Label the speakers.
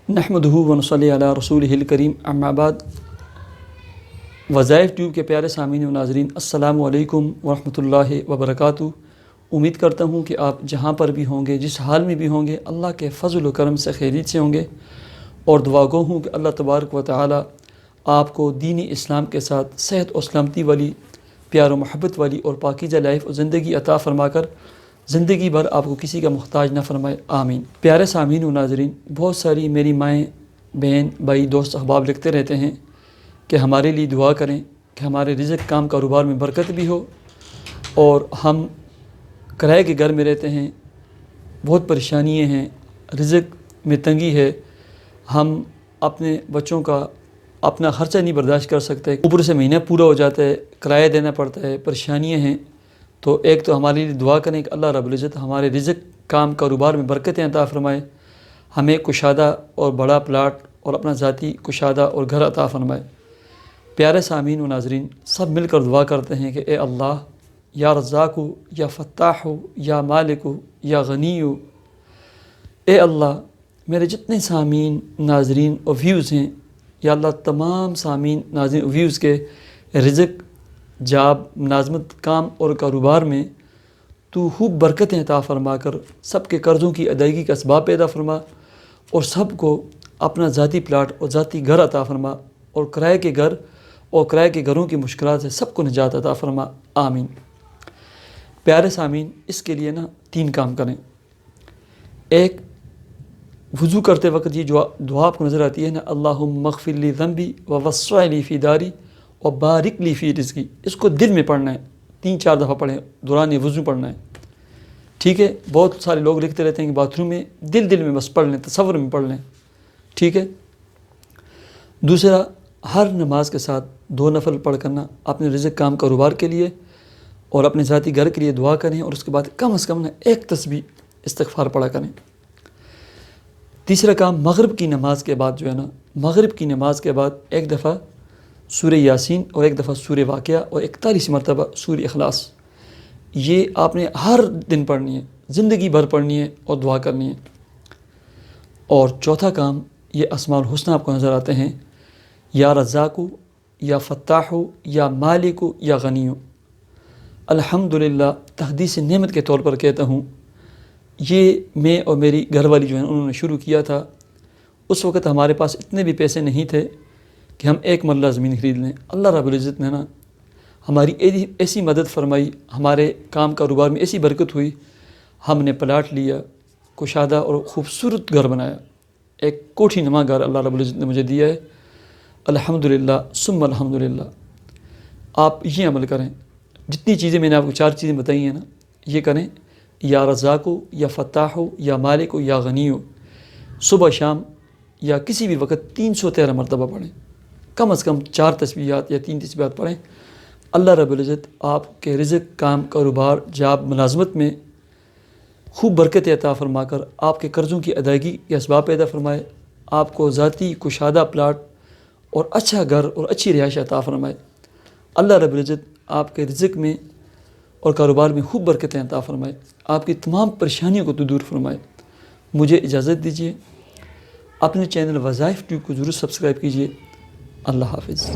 Speaker 1: نحمدہ ونصلی علی رسولہ الکریم، اما بعد۔ وظائف ٹیوب کے پیارے سامعین و ناظرین، السلام علیکم ورحمۃ اللہ وبرکاتہ۔ امید کرتا ہوں کہ آپ جہاں پر بھی ہوں گے، جس حال میں بھی ہوں گے، اللہ کے فضل و کرم سے خیریت سے ہوں گے، اور دعا گو ہوں کہ اللہ تبارک و تعالی آپ کو دین اسلام کے ساتھ صحت و سلامتی والی، پیار و محبت والی اور پاکیزہ لائف و زندگی عطا فرما کر زندگی بھر آپ کو کسی کا محتاج نہ فرمائے، آمین۔ پیارے سامعین و ناظرین، بہت ساری میری مائیں، بہن، بھائی، دوست، احباب لکھتے رہتے ہیں کہ ہمارے لیے دعا کریں کہ ہمارے رزق، کام، کاروبار میں برکت بھی ہو، اور ہم کرائے کے گھر میں رہتے ہیں، بہت پریشانیاں ہیں، رزق میں تنگی ہے، ہم اپنے بچوں کا اپنا خرچہ نہیں برداشت کر سکتے، اوپر سے مہینہ پورا ہو جاتا ہے، کرایہ دینا پڑتا ہے، پریشانیاں ہیں۔ تو ایک تو ہمارے لیے دعا کریں کہ اللہ رب العزت ہمارے رزق، کام، کاروبار میں برکتیں عطا فرمائے، ہمیں کشادہ اور بڑا پلاٹ اور اپنا ذاتی کشادہ اور گھر عطا فرمائے۔ پیارے سامعین و ناظرین، سب مل کر دعا کرتے ہیں کہ اے اللہ، یا رزاق، یا فتاح، یا مالک، یا غنی، اے اللہ میرے جتنے سامعین، ناظرین اور ویوز ہیں، یا اللہ تمام سامعین، ناظرین اور ویوز کے رزق، جاب، ملازمت، کام اور کاروبار میں تو خوب برکتیں عطا فرما کر سب کے قرضوں کی ادائیگی کا اسباب پیدا فرما، اور سب کو اپنا ذاتی پلاٹ اور ذاتی گھر عطا فرما، اور کرائے کے گھر اور کرائے کے گھروں کی مشکلات سے سب کو نجات عطا فرما، آمین۔ پیارے سامعین، اس کے لیے 3 کام کریں۔ ایک، وضو کرتے وقت یہ دعا آپ کو نظر آتی ہے اللہم اغفر لی ذنبی ووسع لی فی داری وبارک لی فی رزقی، اس کو دل میں پڑھنا ہے، 3-4 دفعہ پڑھیں، دوران وضو پڑھنا ہے، ٹھیک ہے؟ بہت سارے لوگ لکھتے رہتے ہیں کہ باتھ روم میں دل میں بس پڑھ لیں، تصور میں پڑھ لیں، ٹھیک ہے؟ دوسرا، ہر نماز کے ساتھ 2 نفل پڑھ کرنا اپنے رزق، کام، کاروبار کے لیے اور اپنے ذاتی گھر کے لیے دعا کریں، اور اس کے بعد کم از کم 1 تسبیح استغفار پڑھا کریں۔ تیسرا کام، مغرب کی نماز کے بعد مغرب کی نماز کے بعد 1 دفعہ سورہ یاسین اور 1 دفعہ سورہ واقعہ اور 41 مرتبہ سورہ اخلاص، یہ آپ نے ہر دن پڑھنی ہے، زندگی بھر پڑھنی ہے اور دعا کرنی ہے۔ اور چوتھا کام، یہ اسماء الحسنی آپ کو نظر آتے ہیں، یا رزاق، یا فتاح، یا مالک، یا غنی۔ الحمدللہ، تحدیث نعمت کے طور پر کہتا ہوں، یہ میں اور میری گھر والی انہوں نے شروع کیا تھا۔ اس وقت ہمارے پاس اتنے بھی پیسے نہیں تھے کہ ہم 1 مرلہ زمین خرید لیں۔ اللہ رب العزت نے ہماری ایسی مدد فرمائی، ہمارے کام کاروبار میں ایسی برکت ہوئی، ہم نے پلاٹ لیا، کشادہ اور خوبصورت گھر بنایا، ایک کوٹھی نما گھر اللہ رب العزت نے مجھے دیا ہے، الحمدللہ ثم الحمدللہ۔ آپ یہ عمل کریں، جتنی چیزیں میں نے آپ کو 4 چیزیں بتائی ہیں یہ کریں، یا رزاق، یا فتاح، یا مالک، یا غنی، صبح شام یا کسی بھی وقت 313 مرتبہ پڑھیں، کم از کم 4 تسبیحات یا 3 تسبیحات پڑھیں۔ اللہ رب العزت آپ کے رزق، کام، کاروبار، جاب، ملازمت میں خوب برکت عطا فرما کر آپ کے قرضوں کی ادائیگی کے اسباب پیدا فرمائے، آپ کو ذاتی کشادہ پلاٹ اور اچھا گھر اور اچھی رہائش عطا فرمائے۔ اللہ رب العزت آپ کے رزق میں اور کاروبار میں خوب برکتیں عطا فرمائے، آپ کی تمام پریشانیوں کو دور فرمائے۔ مجھے اجازت دیجیے، اپنے چینل وظائف ٹیوب کو ضرور سبسکرائب کیجیے۔ اللہ حافظ۔